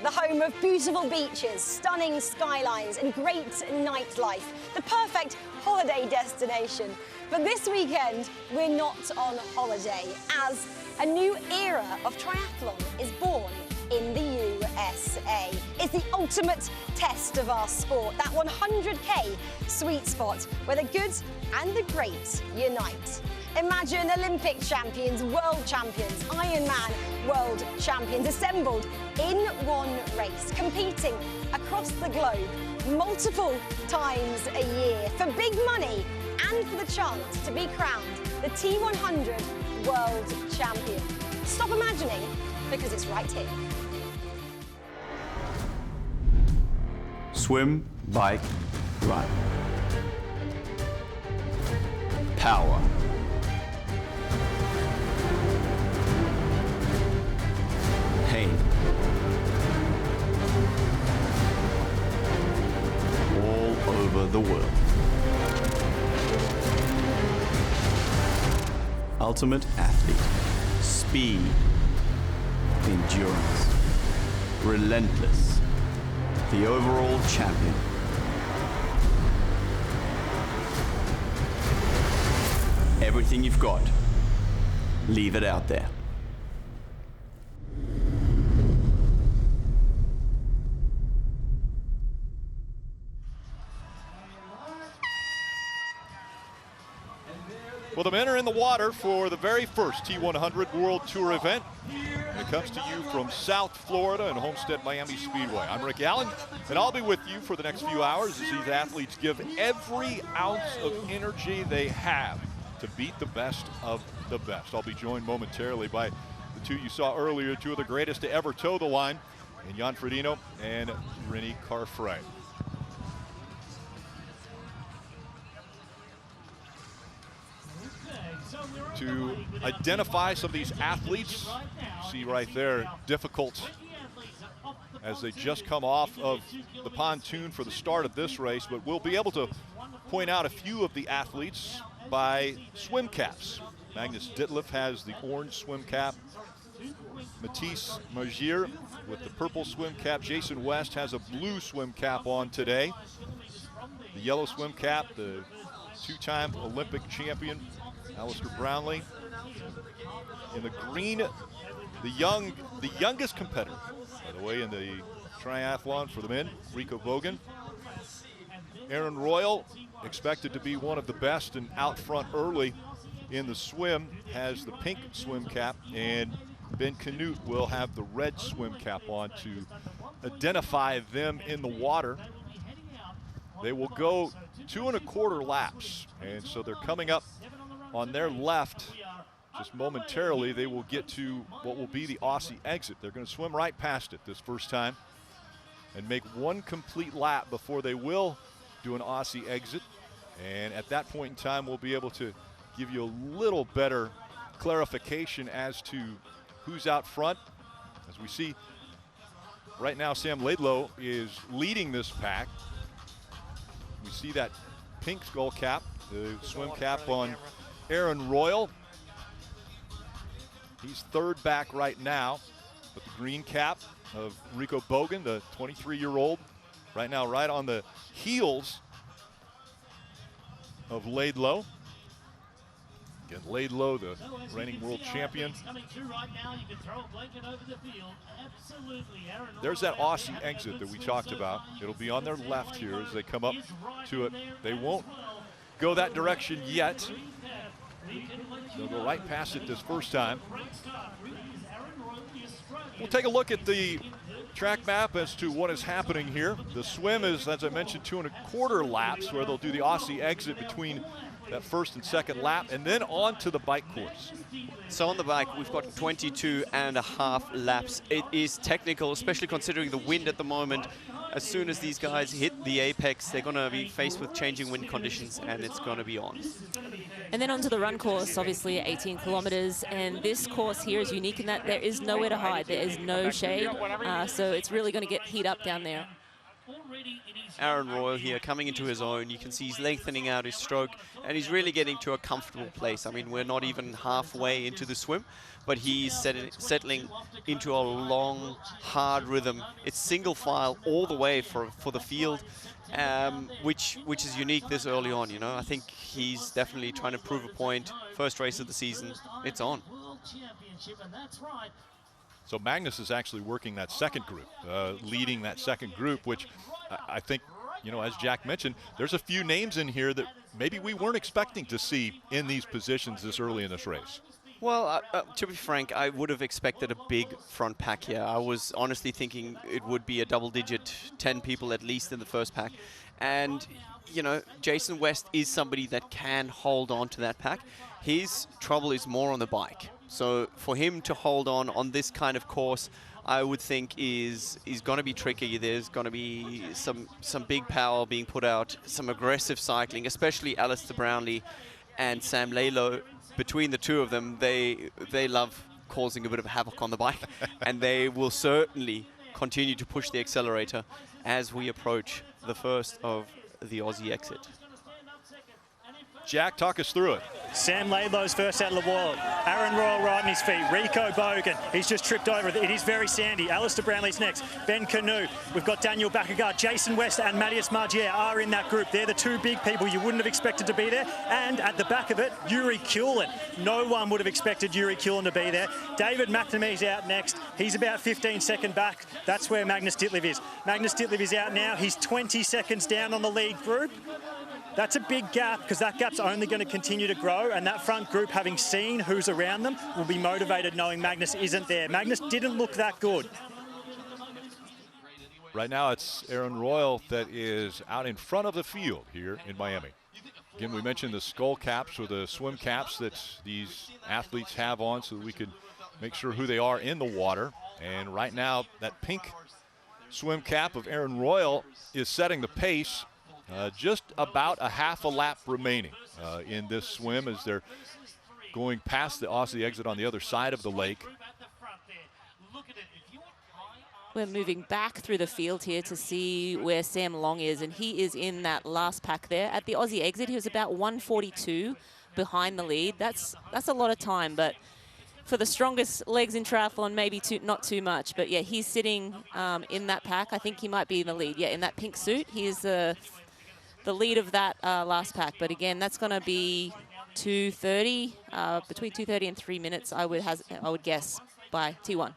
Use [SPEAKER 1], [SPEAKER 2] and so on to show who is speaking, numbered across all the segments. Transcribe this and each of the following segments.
[SPEAKER 1] the home of beautiful beaches, stunning skylines, and great nightlife. The perfect holiday destination. But this weekend, we're not on holiday, as a new era of triathlon is born in the USA. It's the ultimate test of our sport, that 100K sweet spot where the good and the great unite. Imagine Olympic champions, world champions, Ironman world champions assembled in one race, competing across the globe multiple times a year for big money and for the chance to be crowned the T100 World Champion. Stop imagining, because it's right here.
[SPEAKER 2] Swim, bike, run. Power. Pain. All over the world. Ultimate athlete. Speed. Endurance. Relentless. The overall champion. Everything you've got, leave it out there.
[SPEAKER 3] Well, the men are in the water for the very first T100 World Tour event. It comes to you from South Florida and Homestead-Miami Speedway. I'm Rick Allen, and I'll be with you for the next few hours as these athletes give every ounce of energy they have to beat the best of the best. I'll be joined momentarily by the two you saw earlier, two of the greatest to ever toe the line, in Jan Frodeno and Rennie Carfrae. To identify some of these athletes, see right there, difficult as they just come off of the pontoon for the start of this race, but we'll be able to point out a few of the athletes by swim caps. Magnus Ditlev has the orange swim cap. Matisse Magier with the purple swim cap. Jason West has a blue swim cap on today. The yellow swim cap, the two-time Olympic champion, Alistair Brownlee. In the green, the youngest competitor, by the way, in the triathlon for the men, Rico Bogan. Aaron Royal, expected to be one of the best and out front early in the swim, has the pink swim cap, and Ben Canute will have the red swim cap on to identify them in the water. They will go 2 1/4 laps, and so they're coming up on their left. Just momentarily, they will get to what will be the Aussie exit. They're going to swim right past it this first time and make one complete lap before they will do an Aussie exit. And at that point in time, we'll be able to give you a little better clarification as to who's out front. As we see right now, Sam Laidlow is leading this pack. We see that pink skull cap, the swim cap on Aaron Royal. He's third back right now, but the green cap of Rico Bogan, the 23-year-old, right now right on the heels of Laidlow. Again, Laidlow, the reigning world champion. There's that Aussie exit that we talked about. It'll be on their left here as they come up to it. They won't go that direction yet. They'll go right past it this first time. We'll take a look at the track map as to what is happening here. The swim is, as I mentioned, 2 1/4 laps, where they'll do the Aussie exit between that first and second lap, and then on to the bike course.
[SPEAKER 4] So on the bike, we've got 22.5 laps. It is technical, especially considering the wind at the moment. As soon as these guys hit the apex, they're going to be faced with changing wind conditions, and it's going to be on.
[SPEAKER 5] And then onto the run course, obviously 18 kilometers. And this course here is unique in that there is nowhere to hide. There is no shade. So it's really going to get heat up down there.
[SPEAKER 4] Aaron Royal here coming into his own. You can see he's lengthening out his stroke, and he's really getting to a comfortable place. I mean, we're not even halfway into the swim, but he's settling into a long, hard rhythm. It's single file all the way for the field, which is unique this early on, you know. I think he's definitely trying to prove a point. First race of the season, it's on.
[SPEAKER 3] So Magnus is actually working that second group, leading that second group, which I think, you know, as Jack mentioned, there's a few names in here that maybe we weren't expecting to see in these positions this early in this race.
[SPEAKER 4] Well, to be frank, I would have expected a big front pack here. I was honestly thinking it would be a double-digit, 10 people at least in the first pack. And, you know, Jason West is somebody that can hold on to that pack. His trouble is more on the bike. So for him to hold on this kind of course, I would think is going to be tricky. There's going to be some big power being put out, some aggressive cycling, especially Alistair Brownlee and Sam Lalo. Between the two of them, they love causing a bit of havoc on the bike, and they will certainly continue to push the accelerator as we approach the first of the Aussie exit.
[SPEAKER 3] Jack, talk us through it.
[SPEAKER 6] Sam Laidlow's first out of the wall. Aaron Royal right on his feet. Rico Bogan, he's just tripped over it. It is very sandy. Alistair Brownlee's next. Ben Canoe. We've got Daniel Bakkegaard. Jason West and Matthias Margier are in that group. They're the two big people you wouldn't have expected to be there. And at the back of it, Yuri Kulin. No one would have expected Yuri Kulin to be there. David McNamee's out next. He's about 15 seconds back. That's where Magnus Ditlev is. Magnus Ditlev is out now. He's 20 seconds down on the lead group. That's a big gap, because that gap's only going to continue to grow, and that front group, having seen who's around them, will be motivated knowing Magnus isn't there. Magnus didn't look that good.
[SPEAKER 3] Right now it's Aaron Royal that is out in front of the field here in Miami. Again, we mentioned the skull caps or the swim caps that these athletes have on so that we could make sure who they are in the water. And right now that pink swim cap of Aaron Royal is setting the pace. Just about a half a lap remaining in this swim as they're going past the Aussie exit on the other side of the lake.
[SPEAKER 5] We're moving back through the field here to see where Sam Long is, and he is in that last pack there. At the Aussie exit, he was about 1:42 behind the lead. That's a lot of time, but for the strongest legs in triathlon, maybe not too much. But yeah, he's sitting in that pack. I think he might be in the lead. Yeah, in that pink suit, he is the lead of that last pack. But again, that's going to be 2:30, between 2:30 and 3 minutes, I would guess, by T1.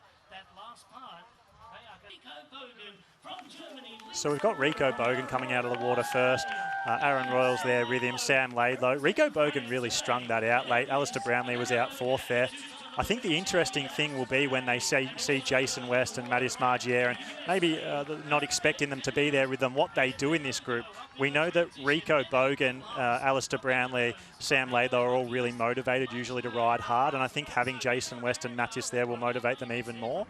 [SPEAKER 6] So we've got Rico Bogan coming out of the water first. Aaron Royal's there with him, Sam Laidlow. Rico Bogan really strung that out late. Alistair Brownlee was out fourth there. I think the interesting thing will be when they see Jason West and Matthias Margier, and maybe not expecting them to be there with them, what they do in this group. We know that Rico Bogan, Alistair Brownlee, Sam Laidlow are all really motivated usually to ride hard, and I think having Jason West and Matthias there will motivate them even more.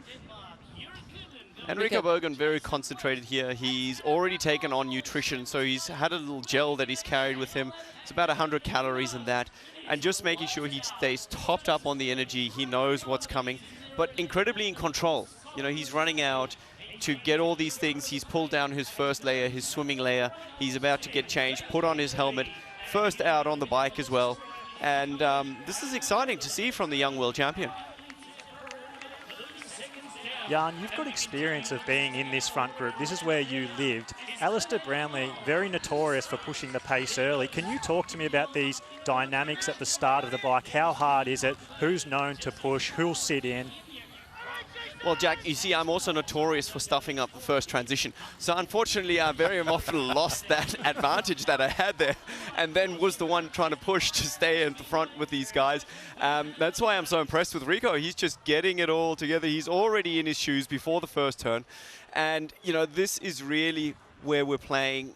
[SPEAKER 4] And Rico Bogan very concentrated here. He's already taken on nutrition, so he's had a little gel that he's carried with him. It's about 100 calories in that. And just making sure he stays topped up on the energy. He knows what's coming, but incredibly in control. You know, he's running out to get all these things. He's pulled down his first layer, his swimming layer. He's about to get changed, put on his helmet, first out on the bike as well. And this is exciting to see from the young world champion.
[SPEAKER 6] Jan, you've got experience of being in this front group. This is where you lived. Alistair Brownlee, very notorious for pushing the pace early. Can you talk to me about these dynamics at the start of the bike? How hard is it? Who's known to push? Who'll sit in?
[SPEAKER 4] Well, Jack, you see, I'm also notorious for stuffing up the first transition. So unfortunately, I very often lost that advantage that I had there, and then was the one trying to push to stay in the front with these guys. That's why I'm so impressed with Rico. He's just getting it all together. He's already in his shoes before the first turn. And, you know, this is really where we're playing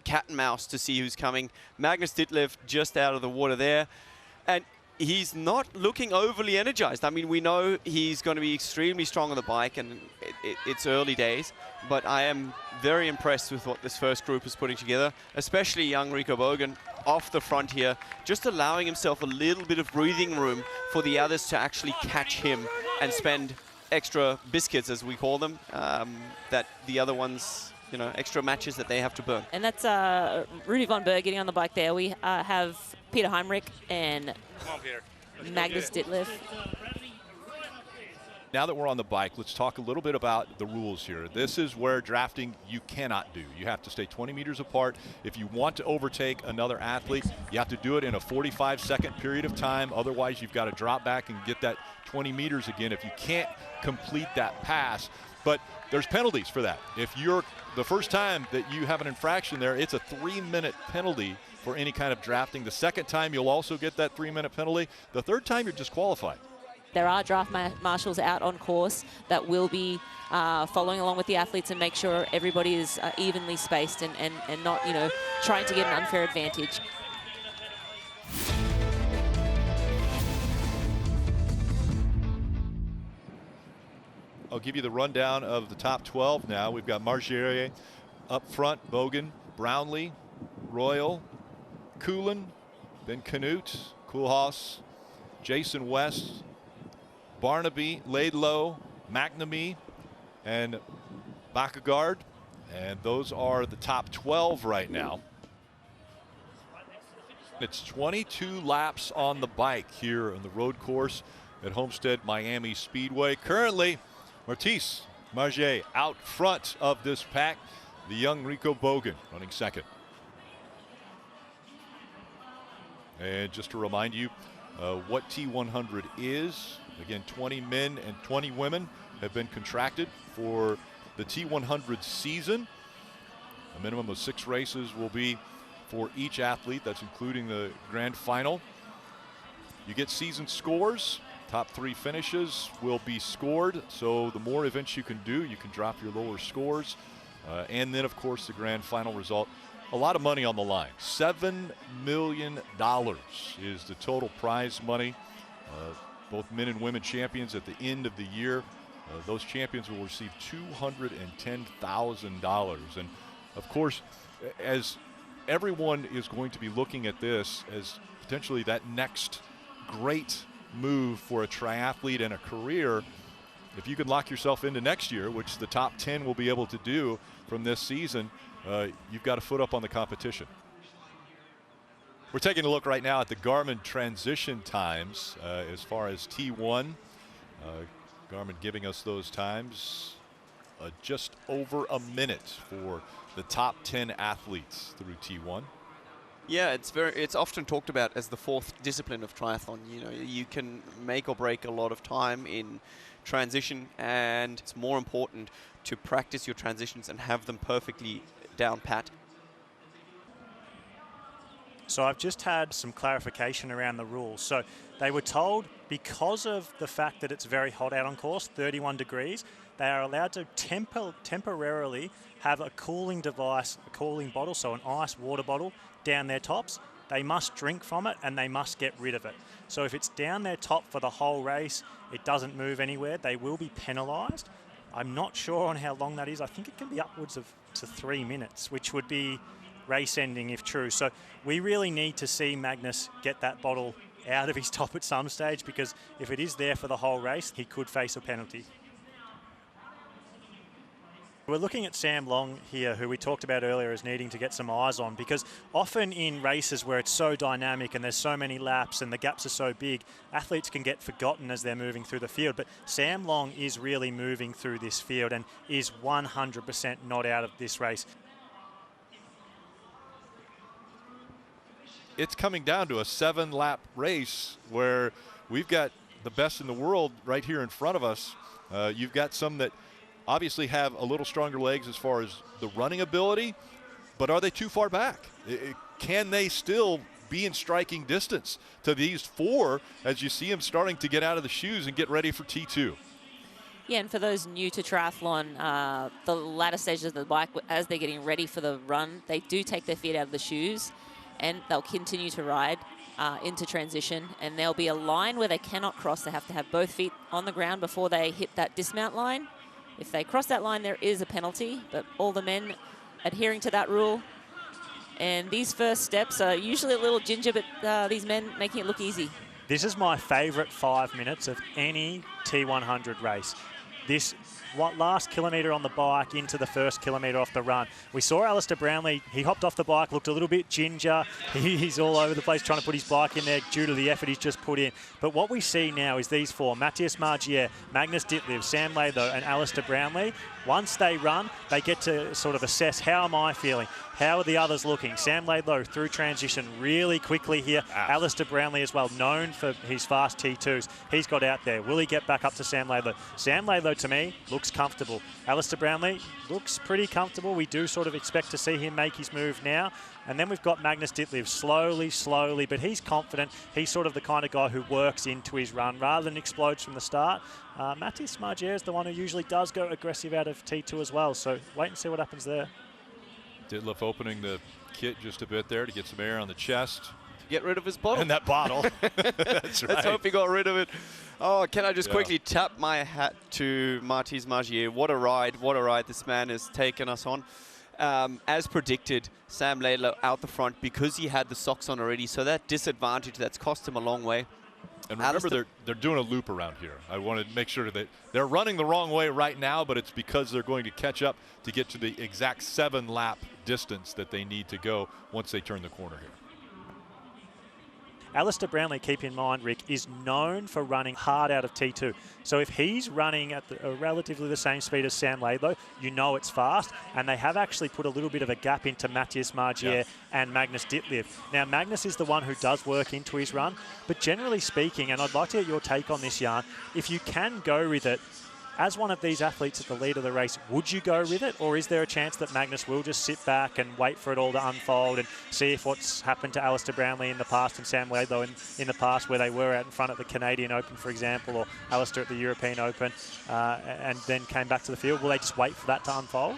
[SPEAKER 4] cat and mouse to see who's coming. Magnus Ditlev just out of the water there. And he's not looking overly energized. I mean, we know he's going to be extremely strong on the bike, and it's early days, but I am very impressed with what this first group is putting together, especially young Rico Bogan off the front here, just allowing himself a little bit of breathing room for the others to actually catch him and spend extra biscuits, as we call them, that the other ones you know, extra matches that they have to burn.
[SPEAKER 5] And that's Rudy von Berg getting on the bike there. We have Peter Heimrich and Magnus Ditlev.
[SPEAKER 3] Now that we're on the bike, let's talk a little bit about the rules here. This is where drafting you cannot do. You have to stay 20 meters apart. If you want to overtake another athlete, you have to do it in a 45-second period of time. Otherwise, you've got to drop back and get that 20 meters again if you can't complete that pass. But there's penalties for that. If you're the first time that you have an infraction there, it's a 3-minute penalty for any kind of drafting. The second time, you'll also get that 3-minute penalty. The third time, you're disqualified.
[SPEAKER 5] There are draft marshals out on course that will be following along with the athletes and make sure everybody is evenly spaced and not, you know, trying to get an unfair advantage.
[SPEAKER 3] I'll give you the rundown of the top 12 now. We've got Margier up front, Bogan, Brownlee, Royal, Coolin, then Canute, Koolhaas, Jason West, Barnaby, Laidlow, McNamee, and Bakkegaard. And those are the top 12 right now. It's 22 laps on the bike here on the road course at Homestead-Miami Speedway. Currently, Matisse Margier out front of this pack. The young Rico Bogan running second. And just to remind you what T100 is, again, 20 men and 20 women have been contracted for the T100 season. A minimum of 6 races will be for each athlete. That's including the grand final. You get season scores. Top 3 finishes will be scored. So the more events you can do, you can drop your lower scores. And then, of course, the grand final result. A lot of money on the line. $7 million is the total prize money. Both men and women champions at the end of the year. Those champions will receive $210,000. And, of course, as everyone is going to be looking at this as potentially that next great move for a triathlete and a career, if you can lock yourself into next year, which the top 10 will be able to do from this season, you've got a foot up on the competition. We're taking a look right now at the Garmin transition times as far as T1. Garmin giving us those times just over a minute for the top 10 athletes through T1.
[SPEAKER 4] Yeah, it's often talked about as the 4th discipline of triathlon. You know, you can make or break a lot of time in transition, and it's more important to practice your transitions and have them perfectly down pat.
[SPEAKER 6] So I've just had some clarification around the rules. So they were told because of the fact that it's very hot out on course, 31 degrees, they are allowed to temporarily have a cooling device, a cooling bottle, so an ice water bottle down their tops. They must drink from it and they must get rid of it. So if it's down their top for the whole race, it doesn't move anywhere, they will be penalised. I'm not sure on how long that is. I think it can be upwards of to 3 minutes, which would be race ending if true. So we really need to see Magnus get that bottle out of his top at some stage, because if it is there for the whole race, he could face a penalty. We're looking at Sam Long here, who we talked about earlier as needing to get some eyes on, because often in races where it's so dynamic and there's so many laps and the gaps are so big, athletes can get forgotten as they're moving through the field. But Sam Long is really moving through this field and is 100% not out of this race.
[SPEAKER 3] It's coming down to a 7-lap race where we've got the best in the world right here in front of us. You've got some that obviously have a little stronger legs as far as the running ability, but are they too far back? Can they still be in striking distance to these 4 as you see them starting to get out of the shoes and get ready for T2?
[SPEAKER 5] Yeah, and for those new to triathlon, the latter stages of the bike, as they're getting ready for the run, they do take their feet out of the shoes and they'll continue to ride into transition, and there'll be a line where they cannot cross. They have to have both feet on the ground before they hit that dismount line. If they cross that line, there is a penalty, but all the men adhering to that rule. And these first steps are usually a little ginger, but these men making it look easy.
[SPEAKER 6] This is my favourite 5 minutes of any T100 race. this last kilometre on the bike into the first kilometre off the run. We saw Alistair Brownlee, he hopped off the bike, looked a little bit ginger. He's all over the place trying to put his bike in there due to the effort he's just put in. But what we see now is these four, Matthias Margier, Magnus Ditlev, Sam Laidlow and Alistair Brownlee. Once they run, they get to sort of assess, how am I feeling? How are the others looking? Sam Laidlow through transition really quickly here. Alistair Brownlee as well, known for his fast T2s. He's got out there. Will he get back up to Sam Laidlow? Sam Laidlow, to me, looks comfortable. Alistair Brownlee looks pretty comfortable. We do sort of expect to see him make his move now. And then we've got Magnus Ditlev, slowly, but he's confident. He's sort of the kind of guy who works into his run rather than explodes from the start. Matthias Margier is the one who usually does go aggressive out of T2 as well, so wait and see what happens there.
[SPEAKER 3] Ditlev opening the kit just a bit there to get some air on the chest.
[SPEAKER 4] Get rid of his bottle.
[SPEAKER 3] And that bottle. That's right.
[SPEAKER 4] Let's hope he got rid of it. Oh, can I just quickly tap my hat to Matthias Margier. What a ride this man has taken us on. As predicted, Sam Laidlow out the front because he had the socks on already, so that disadvantage that's cost him a long way.
[SPEAKER 3] And remember, they're doing a loop around here. I want to make sure that they're running the wrong way right now, but it's because they're going to catch up to get to the exact 7-lap distance that they need to go once they turn the corner here.
[SPEAKER 6] Alistair Brownlee, keep in mind, Rick, is known for running hard out of T2. So if he's running at relatively the same speed as Sam Laidlow, you know it's fast. And they have actually put a little bit of a gap into Matthias Margier and Magnus Ditlev. Now, Magnus is the one who does work into his run. But generally speaking, and I'd like to get your take on this, Jan, if you can go with it, as one of these athletes at the lead of the race, would you go with it? Or is there a chance that Magnus will just sit back and wait for it all to unfold and see if what's happened to Alistair Brownlee in the past and Sam Laidlow in the past, where they were out in front at the Canadian Open, for example, or Alistair at the European Open, and then came back to the field? Will they just wait for that to unfold?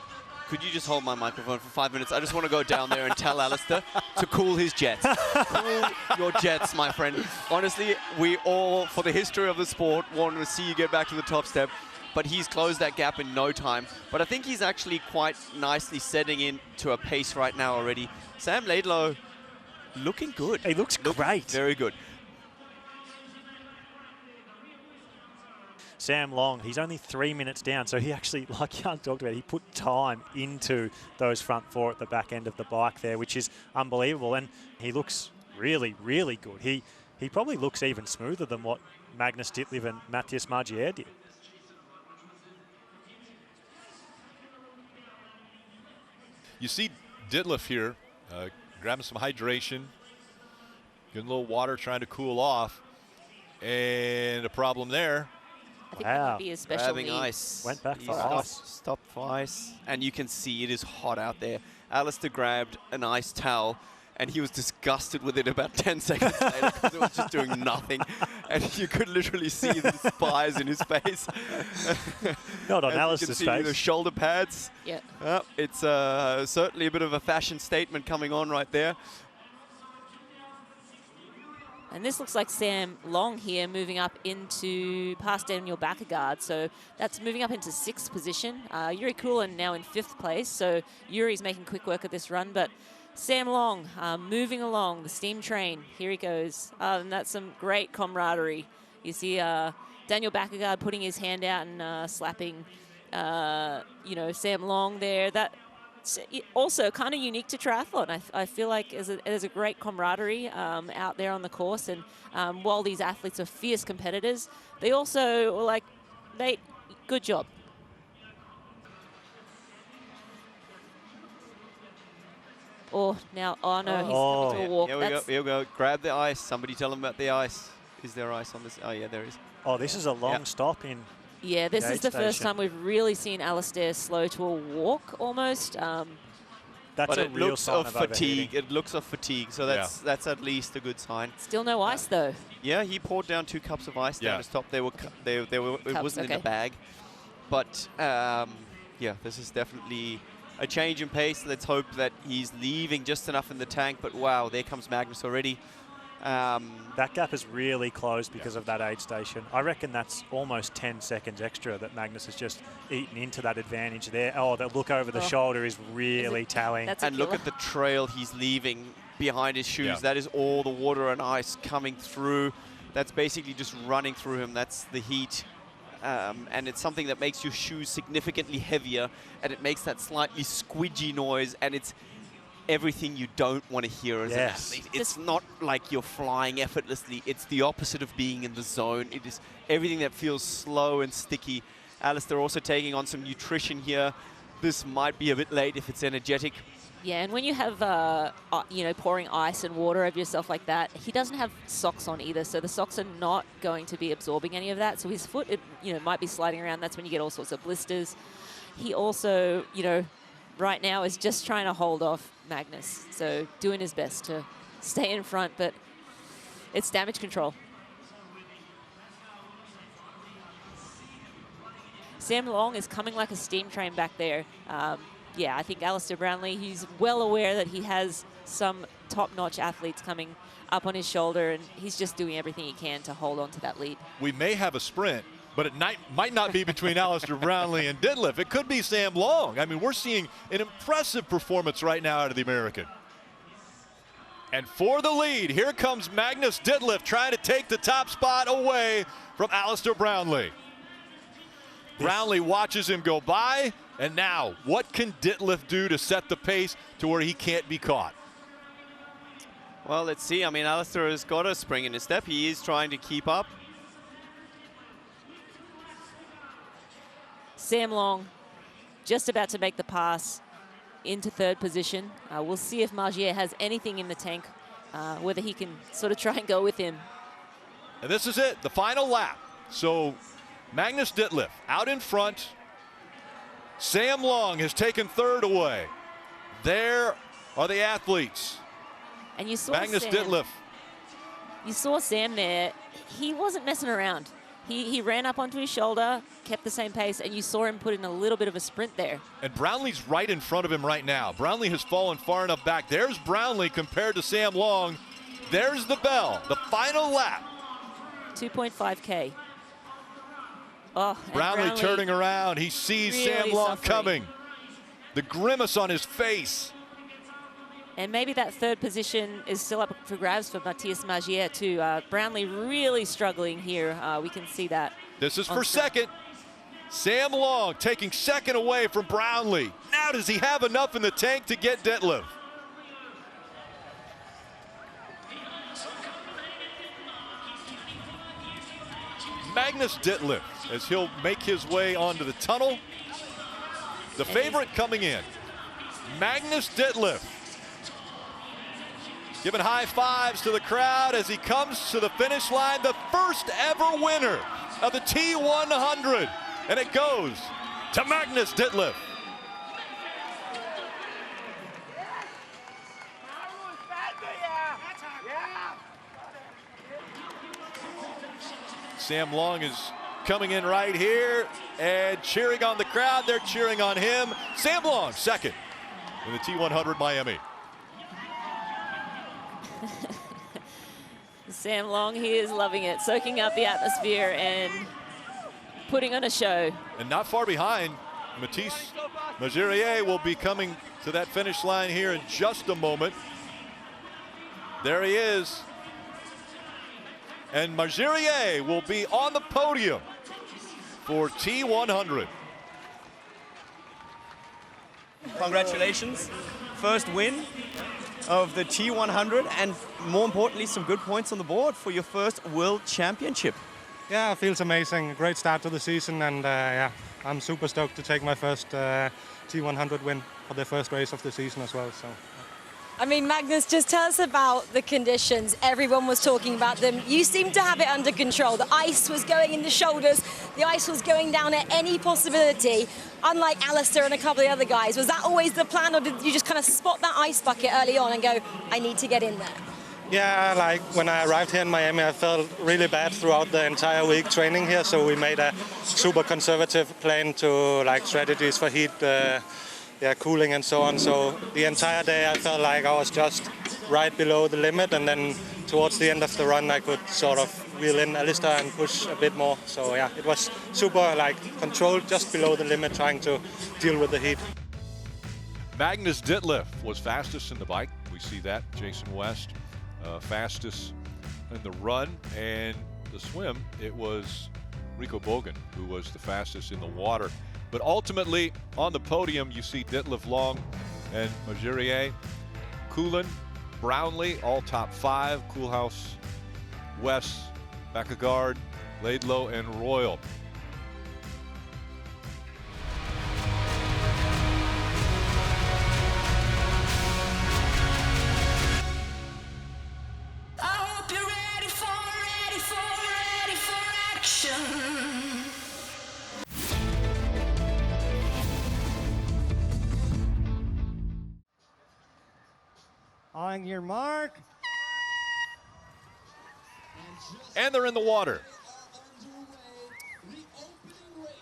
[SPEAKER 4] Could you just hold my microphone for 5 minutes? I just want to go down there and tell Alistair to cool his jets. Cool your jets, my friend. Honestly, we all, for the history of the sport, want to see you get back to the top step. But he's closed that gap in no time. But I think he's actually quite nicely setting into a pace right now already. Sam Laidlow looking good.
[SPEAKER 6] He looks great.
[SPEAKER 4] Very good.
[SPEAKER 6] Sam Long, he's only 3 minutes down, so he actually, like Jan talked about, he put time into those front four at the back end of the bike there, which is unbelievable. And he looks really, really good. He probably looks even smoother than what Magnus Ditlev and Matthias Margier did.
[SPEAKER 3] You see Ditlev here grabbing some hydration, getting a little water, trying to cool off. And a problem there.
[SPEAKER 5] I think that might be a special
[SPEAKER 4] Grabbing
[SPEAKER 5] need.
[SPEAKER 4] ice.
[SPEAKER 6] Went back for ice.
[SPEAKER 4] Stopped for ice. And you can see it is hot out there. Alistair grabbed an ice towel and he was disgusted with it about 10 seconds later because it was just doing nothing. And you could literally see the spies in his face.
[SPEAKER 6] Not on Alistair's face.
[SPEAKER 4] The shoulder pads.
[SPEAKER 5] Yeah.
[SPEAKER 4] It's certainly a bit of a fashion statement coming on right there.
[SPEAKER 5] And this looks like Sam Long here moving up into past Daniel Bakkegaard. So that's moving up into 6th position. Yuri Kulin now in 5th place. So Yuri's making quick work of this run. But Sam Long moving along the steam train. Here he goes. And that's some great camaraderie. You see Daniel Bakkegaard putting his hand out and slapping, Sam Long there. That's also kind of unique to triathlon. I feel like there's a great camaraderie out there on the course. And while these athletes are fierce competitors, they also are good job. Oh, now, oh no, he's coming to a walk.
[SPEAKER 4] Here we go. Grab the ice. Somebody tell him about the ice. Is there ice on this? Oh, yeah, there is.
[SPEAKER 6] Oh, this is a long stop in.
[SPEAKER 5] Yeah, this is the first time we've really seen Alistair slow to a walk almost.
[SPEAKER 6] That's a real sign of
[SPEAKER 4] fatigue. It looks of fatigue, so that's at least a good sign.
[SPEAKER 5] Still no ice though.
[SPEAKER 4] Yeah, he poured down 2 cups of ice down his top. It wasn't in the bag, but this is definitely a change in pace. Let's hope that he's leaving just enough in the tank. But wow, there comes Magnus already.
[SPEAKER 6] That gap is really closed because of that aid station. I reckon that's almost 10 seconds extra that Magnus has just eaten into that advantage there. Oh, that look over the shoulder is really telling.
[SPEAKER 4] And look at the trail he's leaving behind his shoes. That is all the water and ice coming through. That's basically just running through him. That's the heat and it's something that makes your shoes significantly heavier, and it makes that slightly squidgy noise, and it's everything you don't want to hear as an athlete. It's not like you're flying effortlessly. It's the opposite of being in the zone. It is everything that feels slow and sticky. Alistair also taking on some nutrition here. This might be a bit late if it's energetic.
[SPEAKER 5] Yeah, and when you have, you know, pouring ice and water over yourself like that, he doesn't have socks on either, so the socks are not going to be absorbing any of that. So his foot, you know, might be sliding around. That's when you get all sorts of blisters. He also, you know, right now is just trying to hold off Magnus, so doing his best to stay in front, but it's damage control. Sam Long is coming like a steam train back there. Yeah, I think Alistair Brownlee, he's well aware that he has some top-notch athletes coming up on his shoulder, and he's just doing everything he can to hold on to that lead.
[SPEAKER 3] We may have a sprint, but it might not be between Alistair Brownlee and Ditlev. It could be Sam Long. I mean, we're seeing an impressive performance right now out of the American. And for the lead, here comes Magnus Ditlev trying to take the top spot away from Alistair Brownlee. Brownlee watches him go by, and now what can Ditlev do to set the pace to where he can't be caught?
[SPEAKER 4] Well, let's see. I mean, Alistair has got a spring in his step. He is trying to keep up.
[SPEAKER 5] Sam Long just about to make the pass into third position. We'll see if Margier has anything in the tank, whether he can sort of try and go with him.
[SPEAKER 3] And this is it, the final lap. So Magnus Ditlev out in front. Sam Long has taken third away. There are the athletes.
[SPEAKER 5] And you saw
[SPEAKER 3] Magnus Ditlev.
[SPEAKER 5] You saw Sam there. He wasn't messing around. He ran up onto his shoulder, kept the same pace, and you saw him put in a little bit of a sprint there.
[SPEAKER 3] And Brownlee's right in front of him right now. Brownlee has fallen far enough back. There's Brownlee compared to Sam Long. There's the bell, the final lap.
[SPEAKER 5] 2.5K. Oh,
[SPEAKER 3] Brownlee turning around. He sees
[SPEAKER 5] really
[SPEAKER 3] Sam Long
[SPEAKER 5] suffering.
[SPEAKER 3] coming. The grimace on his face.
[SPEAKER 5] And maybe that third position is still up for grabs for Matthias Margier too. Brownlee really struggling here. We can see that.
[SPEAKER 3] This is for second. Sam Long taking second away from Brownlee. Now does he have enough in the tank to get Ditlev? Magnus Ditlev, as he'll make his way onto the tunnel. The favorite coming in, Magnus Ditlev. Giving high fives to the crowd as he comes to the finish line, the first ever winner of the T100. And it goes to Magnus Ditlev. Sam Long is coming in right here and cheering on the crowd. They're cheering on him. Sam Long, second in the T100 Miami.
[SPEAKER 5] Sam Long, he is loving it, soaking up the atmosphere and putting on a show.
[SPEAKER 3] And not far behind, Matthias Margier will be coming to that finish line here in just a moment. There he is. And Margier will be on the podium for T100.
[SPEAKER 7] Congratulations. First win of the T100, and more importantly, some good points on the board for your first World Championship.
[SPEAKER 8] Yeah, it feels amazing. A great start to the season, and yeah, I'm super stoked to take my first T100 win for the first race of the season as well. So.
[SPEAKER 1] I mean, Magnus, just tell us about the conditions. Everyone was talking about them. You seemed to have it under control. The ice was going in the shoulders. The ice was going down at any possibility, unlike Alistair and a couple of the other guys. Was that always the plan, or did you just kind of spot that ice bucket early on and go, I need to get in there?
[SPEAKER 8] Yeah, like when I arrived here in Miami, I felt really bad throughout the entire week training here. So we made a super conservative plan to like strategies for heat, cooling and so on. So the entire day I felt like I was just right below the limit, and then towards the end of the run I could sort of reel in Alistair and push a bit more. So yeah, it was super like controlled, just below the limit, trying to deal with the heat.
[SPEAKER 3] Magnus Ditlev was fastest in the bike. We see that. Jason West fastest in the run, and the swim, it was Rico Bogan, who was the fastest in the water. But ultimately, on the podium, you see Ditlev Long and Majurier, Coolin, Brownlee, all top 5. Koolhaas, West, Bakkegaard, Laidlow, and Royal.
[SPEAKER 9] On your mark.
[SPEAKER 3] And they're in the water.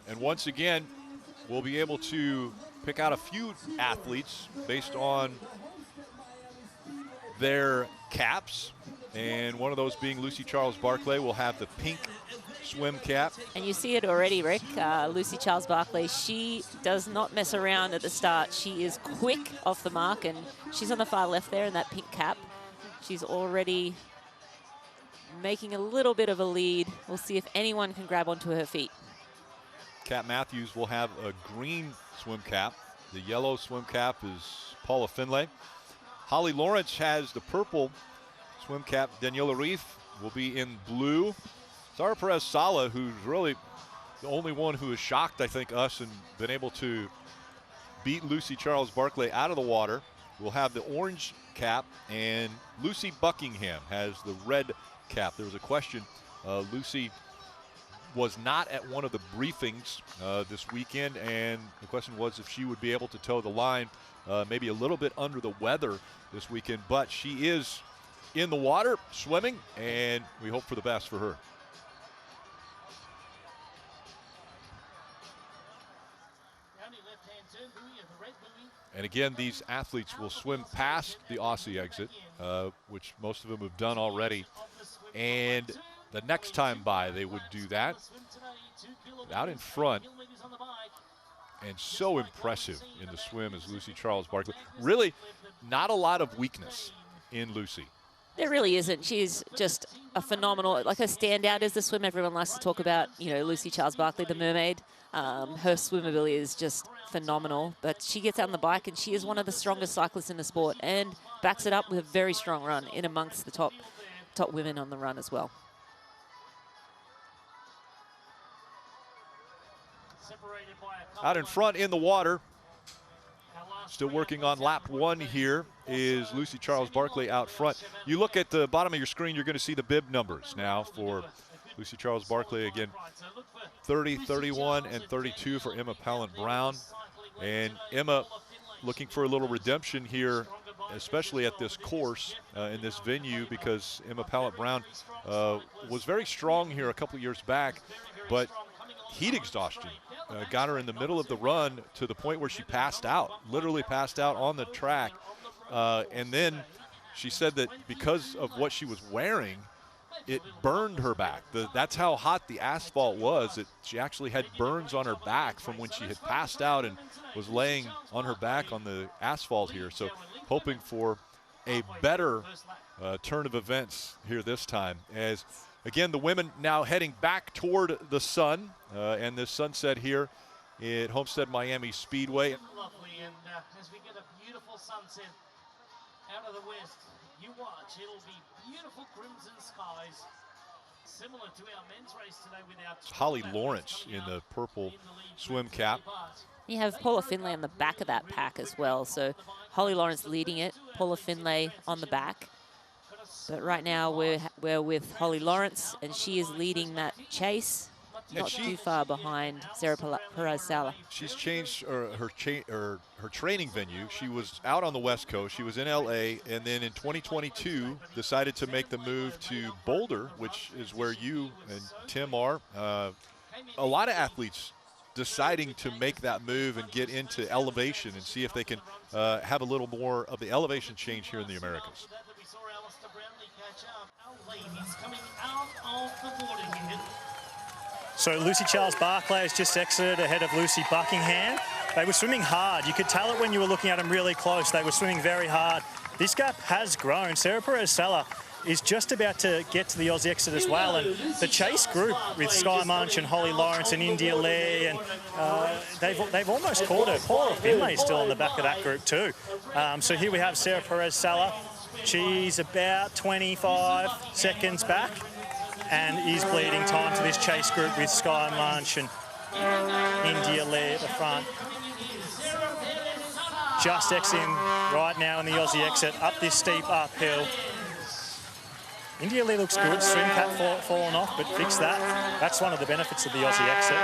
[SPEAKER 3] And once again, we'll be able to pick out a few athletes based on their caps. And one of those being Lucy Charles-Barclay will have the pink swim cap.
[SPEAKER 5] And you see it already, Rick. Lucy Charles-Barclay, she does not mess around at the start. She is quick off the mark, and she's on the far left there in that pink cap. She's already making a little bit of a lead. We'll see if anyone can grab onto her feet.
[SPEAKER 3] Kat Matthews will have a green swim cap. The yellow swim cap is Paula Finlay. Holly Lawrence has the purple swim cap. Daniela Reif will be in blue. Sara Perez Sala, who's really the only one who has shocked, I think, us and been able to beat Lucy Charles-Barclay out of the water, will have the orange cap, and Lucy Buckingham has the red cap. There was a question. Lucy was not at one of the briefings this weekend, and the question was if she would be able to toe the line, maybe a little bit under the weather this weekend, but she is in the water swimming, and we hope for the best for her. And again, these athletes will swim past the Aussie exit, which most of them have done already. And the next time by, they would do that. Out in front, and so impressive in the swim is Lucy Charles-Barclay. Really not a lot of weakness in Lucy.
[SPEAKER 5] There really isn't. She's just a phenomenal, like her standout is the swim. Everyone likes to talk about, you know, Lucy Charles-Barclay, the mermaid. Her swim ability is just phenomenal, but she gets out on the bike and she is one of the strongest cyclists in the sport and backs it up with a very strong run in amongst the top women on the run as well.
[SPEAKER 3] Out in front in the water, still working on lap 1 here, is Lucy Charles-Barclay out front. You look at the bottom of your screen, you're going to see the bib numbers now for Lucy Charles-Barclay. Again, 30, 31, and 32 for Emma Pallant-Brown. And Emma looking for a little redemption here, especially at this course in this venue, because Emma Pallant-Brown was very strong here a couple years back, but heat exhaustion got her in the middle of the run to the point where she passed out, literally passed out on the track. And then she said that because of what she was wearing, it burned her back. That's how hot the asphalt was, that she actually had burns on her back from when she had passed out and was laying on her back on the asphalt here. So hoping for a better turn of events here this time, as again, the women now heading back toward the sun, and this sunset here at Homestead-Miami Speedway.
[SPEAKER 10] Lovely, and as we get a beautiful sunset out of the west, you watch, it'll be beautiful crimson skies, similar to our men's race today with our
[SPEAKER 3] Holly Lawrence in the purple swim cap.
[SPEAKER 5] You have Paula Finlay on the back of that pack as well, so Holly Lawrence leading it, Paula Finlay on the back. But right now we're with Holly Lawrence, and she is leading that chase, not too far behind Sara Perez Sala.
[SPEAKER 3] She's changed her training venue. She was out on the West Coast. She was in LA, and then in 2022 decided to make the move to Boulder, which is where you and Tim are. A lot of athletes deciding to make that move and get into elevation and see if they can have a little more of the elevation change here in the Americas.
[SPEAKER 6] So Lucy Charles-Barclay has just exited ahead of Lucy Buckingham. They were swimming hard. You could tell it when you were looking at them really close. They were swimming very hard. This gap has grown. Sara Perez Sala is just about to get to the Aussie exit as well. And the chase group with Sky Munch and Holly Lawrence and India Lee, and they've almost caught her. Paula Finlay is still on the back of that group too. So here we have Sarah Perez-Sala. She's about 25 seconds back and is bleeding time to this chase group with Sky Munch and India Lee at the front. Just exiting right now in the Aussie exit, up this steep uphill. India Lee looks good, swim cap fallen off, but fix that. That's one of the benefits of the Aussie exit.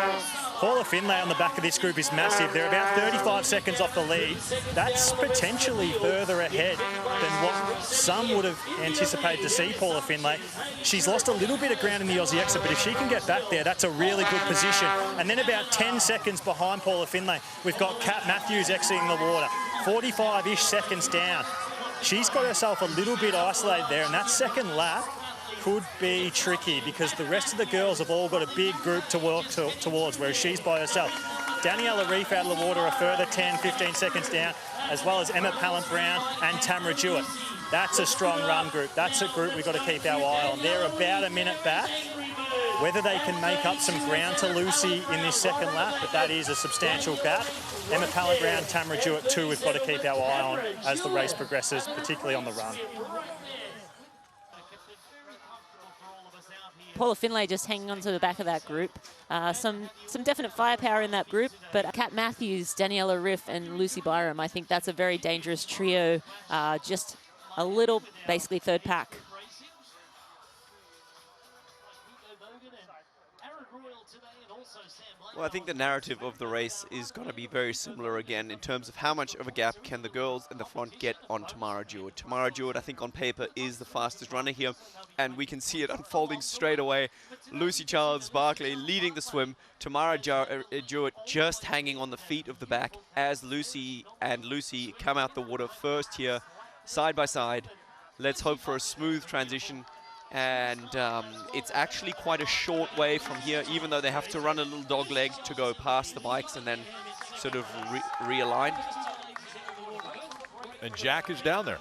[SPEAKER 6] Paula Finlay on the back of this group is massive. They're about 35 seconds off the lead. That's potentially further ahead than what some would have anticipated to see Paula Finlay. She's lost a little bit of ground in the Aussie exit, but if she can get back there, that's a really good position. And then about 10 seconds behind Paula Finlay, we've got Kat Matthews exiting the water, 45-ish seconds down. She's got herself a little bit isolated there, and that second lap could be tricky because the rest of the girls have all got a big group to work towards, whereas she's by herself. Daniela Reef out of the water a further 10, 15 seconds down, as well as Emma Pallant-Brown and Tamara Jewett. That's a strong run group. That's a group we've got to keep our eye on. They're about a minute back. Whether they can make up some ground to Lucy in this second lap, but that is a substantial gap. Emma Pallant-Brown, Tamara Jewett too, we've got to keep our eye on as the race progresses, particularly on the run.
[SPEAKER 5] Paula Finlay just hanging on to the back of that group. Some definite firepower in that group, but Kat Matthews, Daniela Riff and Lucy Byram, I think that's a very dangerous trio, just a little, basically third pack.
[SPEAKER 4] Well, I think the narrative of the race is going to be very similar again in terms of how much of a gap can the girls in the front get on Tamara Jewett. Tamara Jewett, I think on paper, is the fastest runner here, and we can see it unfolding straight away. Lucy Charles-Barclay leading the swim. Tamara Jewett just hanging on the feet of the back as Lucy and Lucy come out the water first here, side by side. Let's hope for a smooth transition. And it's actually quite a short way from here, even though they have to run a little dog leg to go past the bikes and then sort of realign.
[SPEAKER 3] And Jack is down there.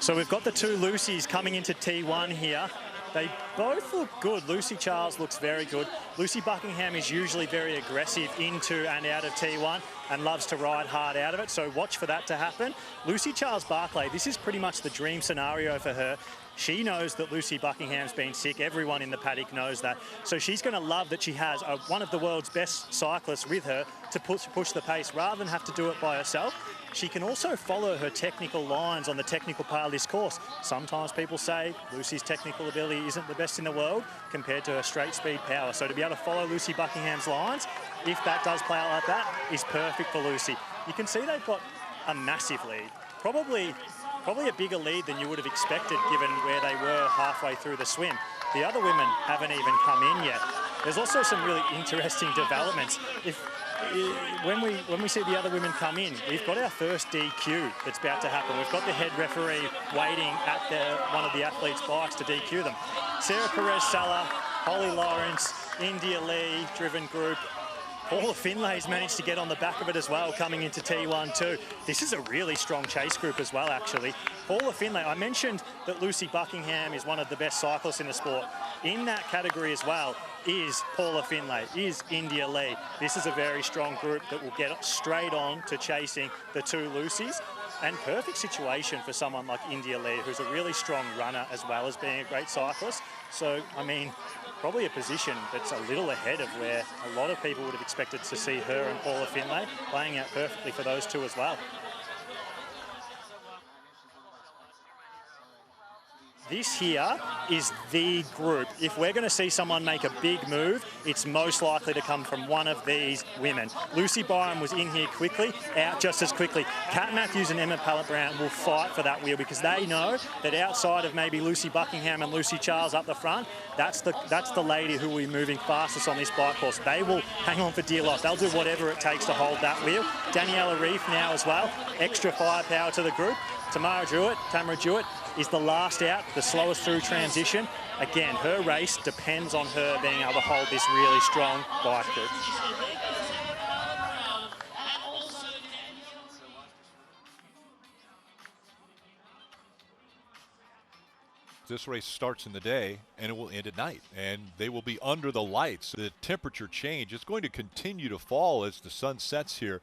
[SPEAKER 6] So we've got the two Lucys coming into T1 here. They both look good. Lucy Charles looks very good. Lucy Buckingham is usually very aggressive into and out of T1 and loves to ride hard out of it, so watch for that to happen. Lucy Charles-Barclay, this is pretty much the dream scenario for her. She knows that Lucy Buckingham's been sick. Everyone in the paddock knows that. So she's going to love that she has one of the world's best cyclists with her to push the pace rather than have to do it by herself. She can also follow her technical lines on the technical part of this course. Sometimes people say Lucy's technical ability isn't the best in the world compared to her straight speed power. So to be able to follow Lucy Buckingham's lines, if that does play out like that, is perfect for Lucy. You can see they've got a massive lead. Probably a bigger lead than you would have expected given where they were halfway through the swim. The other women haven't even come in yet. There's also some really interesting developments. When we see the other women come in, we've got our first DQ that's about to happen. We've got the head referee waiting at one of the athletes' bikes to DQ them. Sarah Perez-Sala, Holly Lawrence, India Lee, driven group. Paula Finlay's managed to get on the back of it as well, coming into T1 too. This is a really strong chase group as well, actually. Paula Finlay, I mentioned that Lucy Buckingham is one of the best cyclists in the sport. In that category as well is Paula Finlay, is India Lee. This is a very strong group that will get straight on to chasing the two Lucys. And perfect situation for someone like India Lee, who's a really strong runner as well as being a great cyclist. So, I mean, probably a position that's a little ahead of where a lot of people would have expected to see her and Paula Finlay, playing out perfectly for those two as well. This here is the group. If we're going to see someone make a big move, it's most likely to come from one of these women. Lucy Byram was in here quickly, out just as quickly. Kat Matthews and Emma Pallant-Brown will fight for that wheel because they know that outside of maybe Lucy Buckingham and Lucy Charles up the front, that's the lady who will be moving fastest on this bike course. They will hang on for dear life. They'll do whatever it takes to hold that wheel. Daniela Reef now as well. Extra firepower to the group. Tamara Jewett is the last out, the slowest through transition. Again, her race depends on her being able to hold this really strong bike group.
[SPEAKER 3] This race starts in the day and it will end at night, and they will be under the lights. The temperature change is going to continue to fall as the sun sets here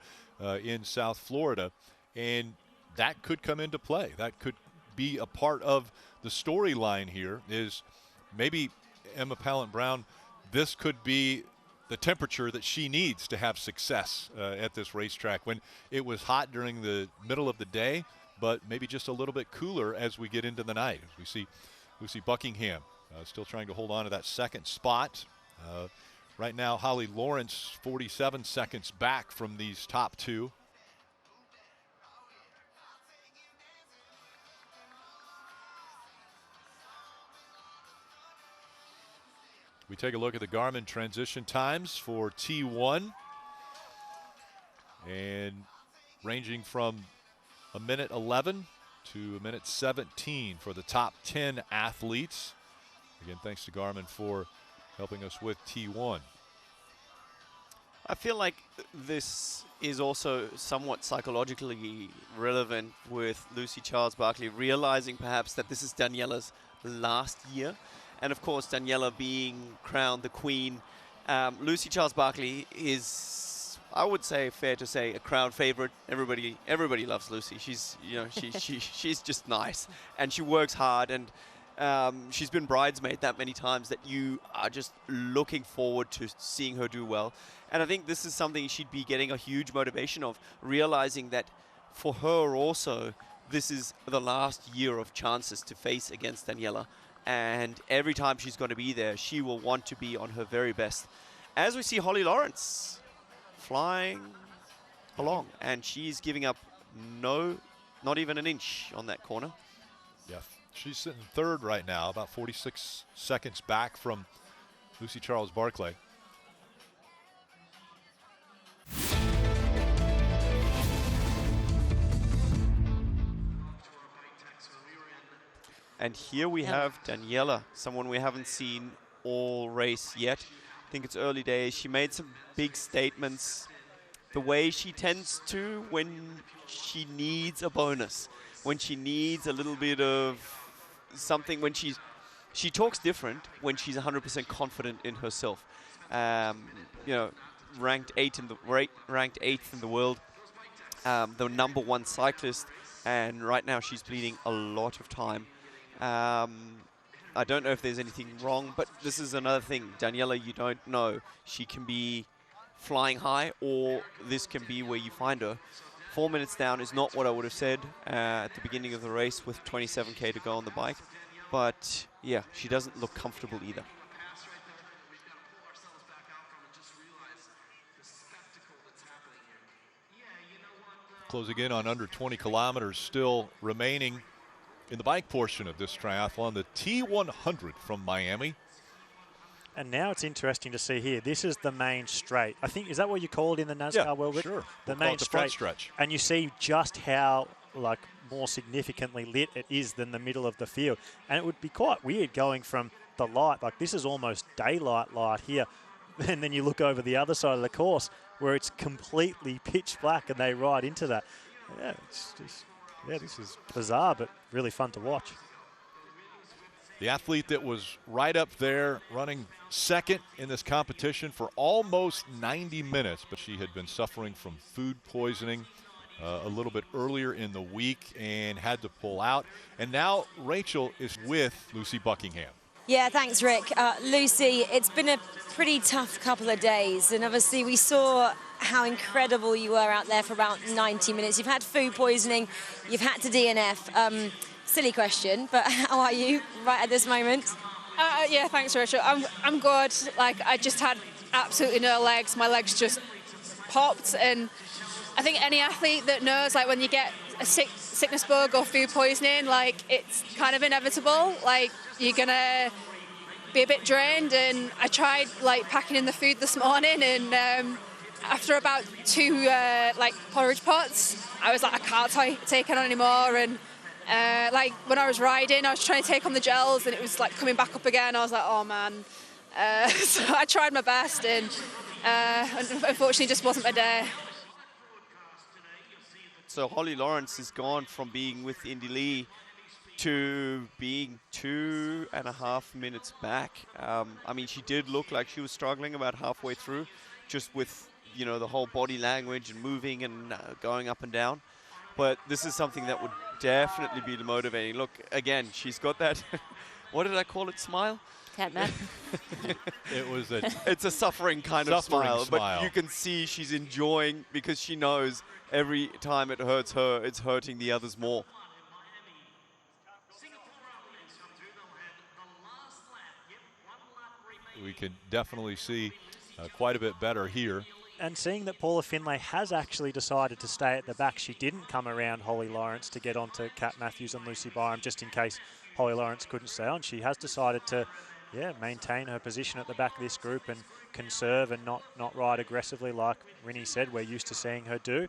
[SPEAKER 3] in South Florida, and that could come into play. That could be a part of the storyline here, is maybe Emma Pallant-Brown, this could be the temperature that she needs to have success at this racetrack, when it was hot during the middle of the day, but maybe just a little bit cooler as we get into the night. We see Lucy Buckingham still trying to hold on to that second spot. Right now, Holly Lawrence 47 seconds back from these top two. We take a look at the Garmin transition times for T1, and ranging from a minute 11 to a minute 17 for the top 10 athletes. Again, thanks to Garmin for helping us with T1.
[SPEAKER 4] I feel like this is also somewhat psychologically relevant with Lucy Charles-Barkley, realizing perhaps that this is Daniela's last year. And of course, Daniela being crowned the queen. Lucy Charles-Barkley is, I would say, fair to say, a crowd favorite. Everybody loves Lucy. She's, you know, she's just nice, and she works hard, and she's been bridesmaid that many times that you are just looking forward to seeing her do well. And I think this is something she'd be getting a huge motivation of, realizing that for her also, this is the last year of chances to face against Daniela. And every time she's going to be there, she will want to be on her very best. As we see Holly Lawrence flying along, and she's giving up not even an inch on that corner.
[SPEAKER 3] Yeah, she's sitting third right now, about 46 seconds back from Lucy Charles-Barkley.
[SPEAKER 4] And here we have Daniela, someone we haven't seen all race yet. I think it's early days. She made some big statements. The way she tends to when she needs a bonus, when she needs a little bit of something, when she talks different when she's 100% confident in herself. You know, ranked eighth in the world, the #1 cyclist, and right now she's bleeding a lot of time. I don't know if there's anything wrong, but this is another thing. Daniela, you don't know. She can be flying high, or this can be where you find her. 4 minutes down is not what I would have said at the beginning of the race with 27K to go on the bike. But yeah, she doesn't look comfortable either.
[SPEAKER 3] Closing in on under 20 kilometers still remaining in the bike portion of this triathlon, the T100 from Miami.
[SPEAKER 6] And now it's interesting to see here. This is the main straight. I think, is that what you call it in the NASCAR world?
[SPEAKER 3] Sure.
[SPEAKER 6] The main
[SPEAKER 3] front stretch.
[SPEAKER 6] And you see just how more significantly lit it is than the middle of the field. And it would be quite weird going from the light, like this is almost daylight light here. And then you look over the other side of the course where it's completely pitch black and they ride into that. Yeah, it's just, yeah, this is bizarre, but really fun to watch.
[SPEAKER 3] The athlete that was right up there running second in this competition for almost 90 minutes, but she had been suffering from food poisoning a little bit earlier in the week and had to pull out. And now Rachel is with Lucy Buckingham.
[SPEAKER 1] Yeah, thanks, Rick. Lucy, it's been a pretty tough couple of days, and obviously we saw how incredible you were out there for about 90 minutes. You've had food poisoning, you've had to DNF. Silly question, but how are you right at this moment?
[SPEAKER 11] Yeah, thanks, Rachel. I'm good. Like, I just had absolutely no legs. My legs just popped, and I think any athlete that knows, like, when you get a sickness bug or food poisoning, like, it's kind of inevitable. Like, you're gonna be a bit drained, and I tried, like, packing in the food this morning, and after about 2 like porridge pots, I was like, I can't take it on anymore. And like when I was riding, I was trying to take on the gels, and it was like coming back up again. I was like, oh man. So I tried my best, and unfortunately, just wasn't my day.
[SPEAKER 4] So Holly Lawrence has gone from being with Indy Lee to being 2.5 minutes back. I mean, she did look like she was struggling about halfway through, just with, you know, the whole body language and moving and going up and down. But this is something that would definitely be motivating. Look, again, she's got that, what did I call it, smile?
[SPEAKER 5] Cat man.
[SPEAKER 3] It was
[SPEAKER 4] it's a suffering kind of smile,
[SPEAKER 3] smile,
[SPEAKER 4] but you can see she's enjoying because she knows every time it hurts her, it's hurting the others more.
[SPEAKER 3] We can definitely see quite a bit better here.
[SPEAKER 6] And seeing that Paula Finlay has actually decided to stay at the back, she didn't come around Holly Lawrence to get onto Kat Matthews and Lucy Byram just in case Holly Lawrence couldn't stay on. She has decided to, maintain her position at the back of this group and conserve and not ride aggressively like Rinny said we're used to seeing her do.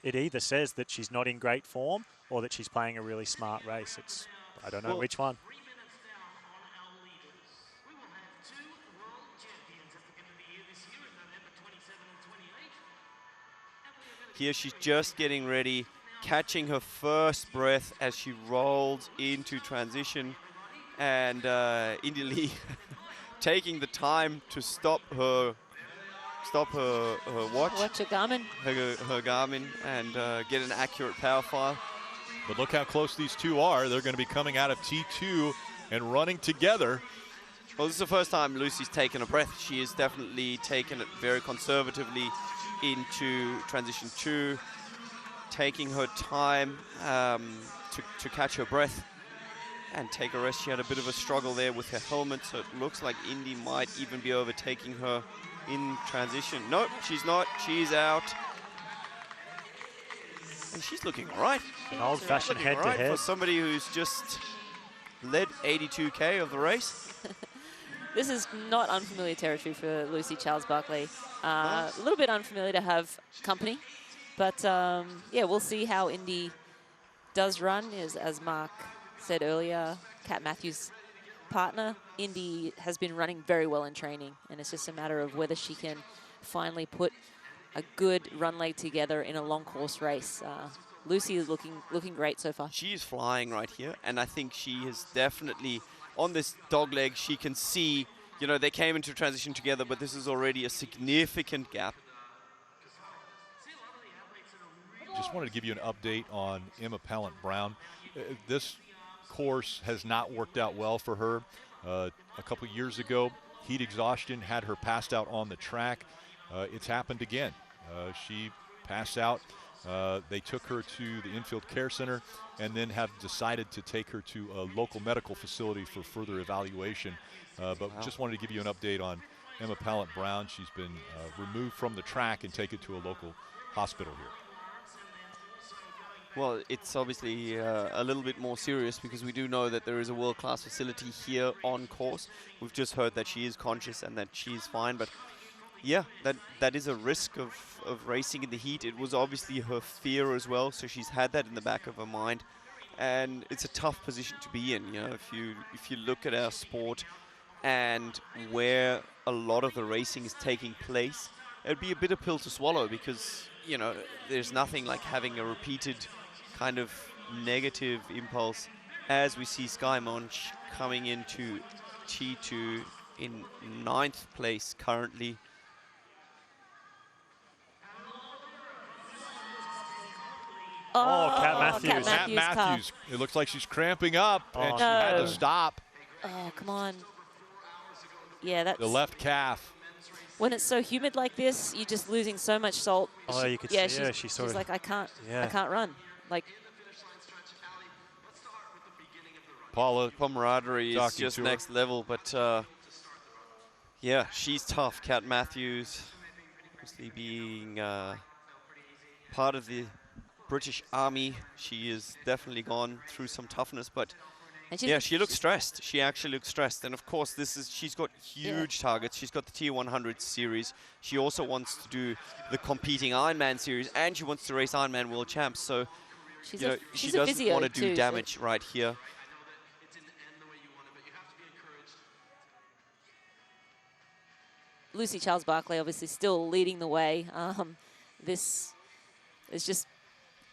[SPEAKER 6] It either says that she's not in great form or that she's playing a really smart race. I don't know which one.
[SPEAKER 4] Here she's just getting ready, catching her first breath as she rolls into transition, and Indy Lee taking the time to stop her watch.
[SPEAKER 5] Watch her Garmin.
[SPEAKER 4] Her Garmin, and get an accurate power file.
[SPEAKER 3] But look how close these two are. They're going to be coming out of T2 and running together.
[SPEAKER 4] Well, this is the first time Lucy's taken a breath. She has definitely taken it very conservatively into transition 2, taking her time to catch her breath and take a rest. She had a bit of a struggle there with her helmet, so it looks like Indy might even be overtaking her in transition. Nope, she's not. She's out. And she's looking all right.
[SPEAKER 6] An old-fashioned head-to-head.
[SPEAKER 4] For somebody who's just led 82K of the race.
[SPEAKER 5] This is not unfamiliar territory for Lucy Charles-Barclay. A little bit unfamiliar to have company, but we'll see how Indy does run. As Mark said earlier, Kat Matthews' partner, Indy has been running very well in training, and it's just a matter of whether she can finally put a good run leg together in a long course race. Lucy is looking great so far.
[SPEAKER 4] She is flying right here, and I think she is definitely on this dog leg. She can see, you know, they came into transition together, but this is already a significant gap.
[SPEAKER 3] Just wanted to give you an update on Emma Pallant-Brown. This course has not worked out well for her. A couple years ago, heat exhaustion had her passed out on the track. It's happened again. She passed out. They took her to the infield care center and then have decided to take her to a local medical facility for further evaluation. But just wanted to give you an update on Emma Pallant-Brown. She's been removed from the track and taken to a local hospital here.
[SPEAKER 4] Well, it's obviously a little bit more serious because we do know that there is a world-class facility here on course. We've just heard that she is conscious and that she's fine, but yeah, that is a risk of racing in the heat. It was obviously her fear as well, so she's had that in the back of her mind, and it's a tough position to be in. You know, if you look at our sport and where a lot of the racing is taking place, it'd be a bitter pill to swallow because, you know, there's nothing like having a repeated kind of negative impulse as we see Skye Monch coming into T2 in 9th place currently.
[SPEAKER 6] Kat Matthews.
[SPEAKER 3] Kat Matthews. It looks like she's cramping up, and she had to stop.
[SPEAKER 5] Oh, come on. Yeah, that's...
[SPEAKER 3] The left calf.
[SPEAKER 5] When it's so humid like this, you're just losing so much salt.
[SPEAKER 6] Oh, you could see, she's
[SPEAKER 5] like, I can't run. Like,
[SPEAKER 3] Paula,
[SPEAKER 4] camaraderie is just next level, but yeah, she's tough. Kat Matthews, obviously being part of the British Army, she has definitely gone through some toughness, but yeah, she looks stressed. She actually looks stressed. And of course, she's got huge targets. She's got the T100 series. She also wants to do the competing Ironman series, and she wants to race Ironman World Champs. So, she doesn't want to do damage right here.
[SPEAKER 5] Lucy Charles-Barclay obviously still leading the way. This is just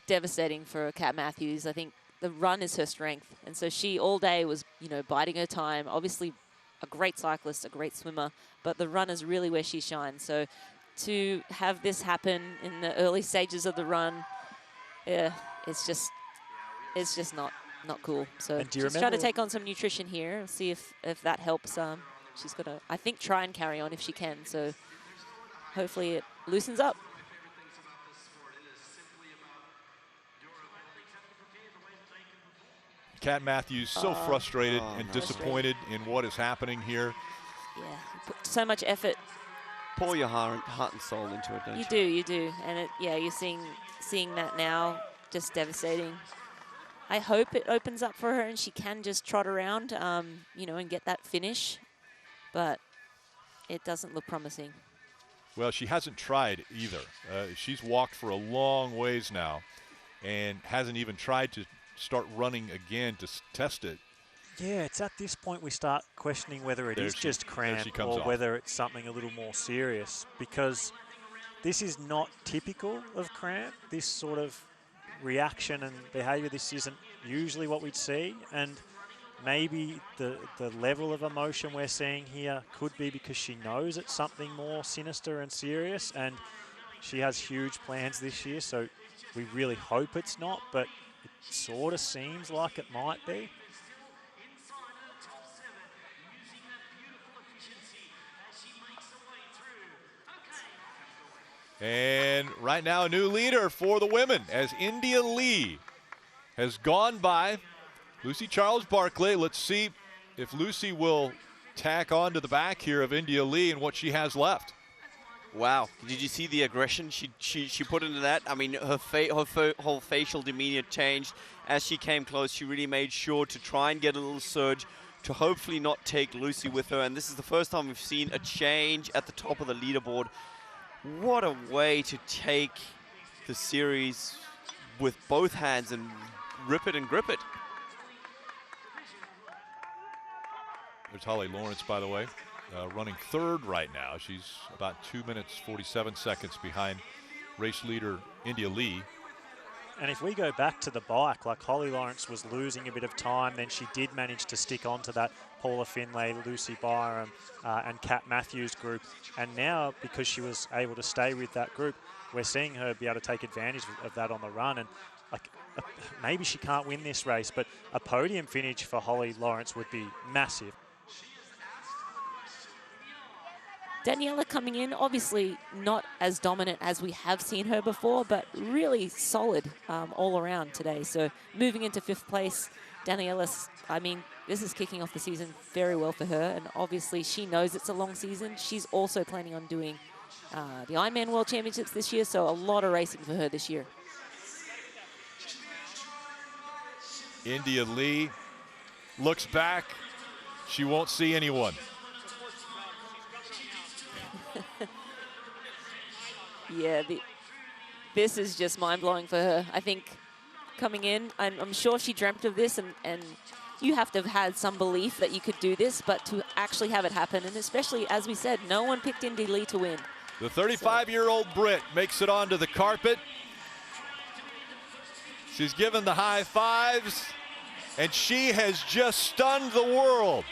[SPEAKER 5] devastating for Kat Matthews. I think the run is her strength. And so she all day was, you know, biding her time. Obviously a great cyclist, a great swimmer, but the run is really where she shines. So to have this happen in the early stages of the run, yeah, it's just not cool. So she's trying to take on some nutrition here, see if that helps. She's got to, I think, try and carry on if she can. So hopefully it loosens up.
[SPEAKER 3] Kat Matthews so frustrated and disappointed in what is happening here.
[SPEAKER 5] Yeah, put so much effort.
[SPEAKER 4] Pour your heart and soul into it, don't you?
[SPEAKER 5] You do. And you're seeing that now, just devastating. I hope it opens up for her and she can just trot around, you know, and get that finish. But it doesn't look promising.
[SPEAKER 3] Well, she hasn't tried either. She's walked for a long ways now and hasn't even tried to start running again to test it.
[SPEAKER 6] Yeah, it's at this point we start questioning whether it is just cramp or whether it's something a little more serious, because this is not typical of cramp. This sort of reaction and behavior, this isn't usually what we'd see, and maybe the level of emotion we're seeing here could be because she knows it's something more sinister and serious, and she has huge plans this year, so we really hope it's not, but it sort of seems like it might be.
[SPEAKER 3] And right now a new leader for the women as India Lee has gone by Lucy Charles-Barclay. Let's see if Lucy will tack on to the back here of India Lee and what she has left.
[SPEAKER 4] Wow, did you see the aggression she put into that? I mean, her whole facial demeanor changed as she came close. She really made sure to try and get a little surge to hopefully not take Lucy with her. And this is the first time we've seen a change at the top of the leaderboard. What a way to take the series with both hands and rip it and grip it.
[SPEAKER 3] There's Holly Lawrence, by the way, running third right now. She's about 2 minutes, 47 seconds behind race leader India Lee.
[SPEAKER 6] And if we go back to the bike, like Holly Lawrence was losing a bit of time, then she did manage to stick onto that Paula Finlay, Lucy Byram, and Kat Matthews group. And now, because she was able to stay with that group, we're seeing her be able to take advantage of that on the run. And like, maybe she can't win this race, but a podium finish for Holly Lawrence would be massive.
[SPEAKER 5] Daniela coming in, obviously not as dominant as we have seen her before, but really solid all around today. So moving into 5th place, Daniela, I mean, this is kicking off the season very well for her. And obviously she knows it's a long season. She's also planning on doing the Ironman World Championships this year. So a lot of racing for her this year.
[SPEAKER 3] India Lee looks back. She won't see anyone.
[SPEAKER 5] Yeah, this is just mind-blowing for her. I think coming in, I'm sure she dreamt of this, and you have to have had some belief that you could do this, but to actually have it happen, and especially, as we said, no one picked Indy Lee to win.
[SPEAKER 3] The 35-year-old Brit makes it onto the carpet. She's given the high fives, and she has just stunned the world.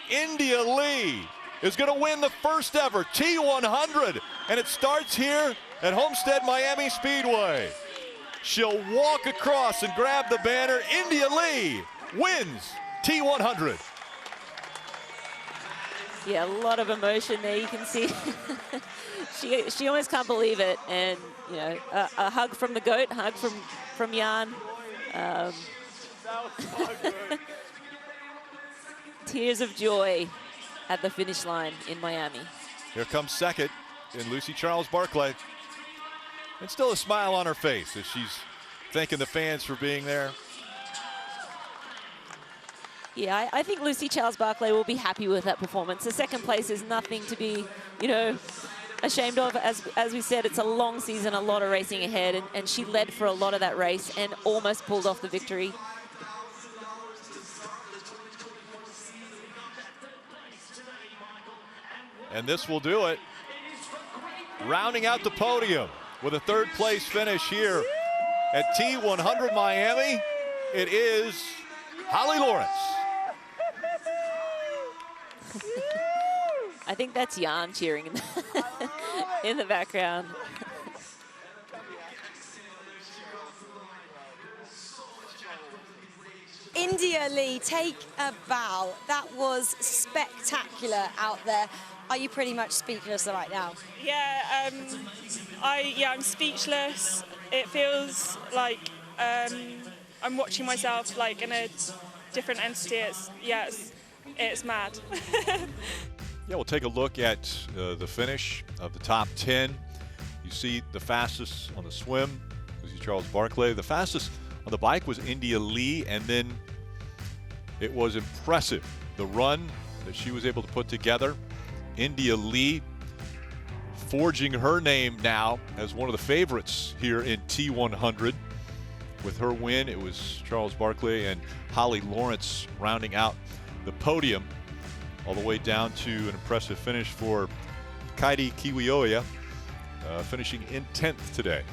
[SPEAKER 3] India Lee is going to win the first ever T100, and it starts here at Homestead-Miami Speedway. She'll walk across and grab the banner. India Lee wins T100.
[SPEAKER 5] Yeah, a lot of emotion there. You can see she almost can't believe it, and you know, a hug from the goat, a hug from Jan. Tears of joy at the finish line in Miami.
[SPEAKER 3] Here comes second in Lucy Charles-Barclay. And still a smile on her face as she's thanking the fans for being there.
[SPEAKER 5] Yeah, I think Lucy Charles-Barclay will be happy with that performance. The second place is nothing to be, you know, ashamed of. As we said, it's a long season, a lot of racing ahead, and she led for a lot of that race and almost pulled off the victory.
[SPEAKER 3] And this will do it. Rounding out the podium with a 3rd place finish here at T100 Miami. It is Holly Lawrence.
[SPEAKER 5] I think that's Jan cheering in the background.
[SPEAKER 1] India Lee, take a bow. That was spectacular out there. Are you pretty much speechless right now?
[SPEAKER 12] Yeah, I'm speechless. It feels like I'm watching myself like in a different entity. It's mad.
[SPEAKER 3] Yeah, we'll take a look at the finish of the top 10. You see the fastest on the swim, you see Charles Barkley. The fastest on the bike was India Lee, and then it was impressive, the run that she was able to put together. India Lee forging her name now as one of the favorites here in T100. With her win, it was Charles Barkley and Holly Lawrence rounding out the podium, all the way down to an impressive finish for Kaidi Kiwioya, finishing in 10th today.